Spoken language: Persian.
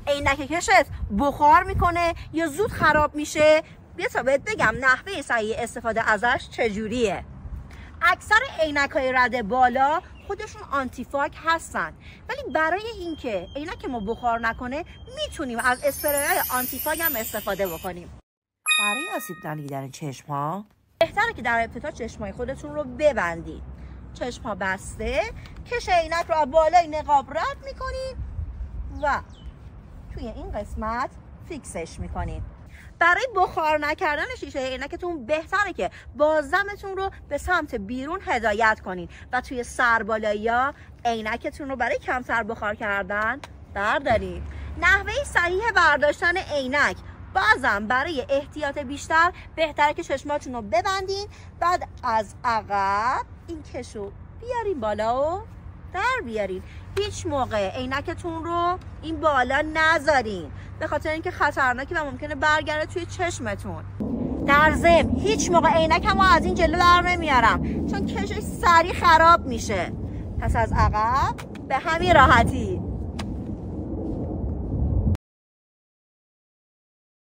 عینک کشت بخار میکنه یا زود خراب میشه؟ بیا تا بهت بگم نحوه صحیح استفاده ازش چجوریه. اکثر عینک‌های رد بالا خودشون آنتیفاگ هستن، ولی برای اینکه عینک ما بخار نکنه میتونیم از اسپری‌های آنتیفاگ هم استفاده بکنیم. برای آسیب ندیدن چشم‌ها بهتره که در ابتدا چشمای خودتون رو ببندید. چشم‌ها بسته، کش عینک رو از بالای نقاب رد میکنید و توی این قسمت فیکسش میکنید. برای بخار نکردن شیشه عینکتون بهتره که بازدمتون رو به سمت بیرون هدایت کنید و توی سربالایی‌ها عینکتون رو برای کمتر بخار کردن بردارید. نحوه صحیح برداشتن عینک بازم برای احتیاط بیشتر بهتره که چشماتون رو ببندین، بعد از عقب این کشو بیارین بالا و در بیارین. هیچ موقع عینکتون رو این بالا نذارین به خاطر اینکه خطرناکه و ممکنه برگرده توی چشمتون. در ضمن هیچ موقع عینکمو از این جلو در نمیارم چون کشش سریع خراب میشه. پس از عقب به همین راحتی.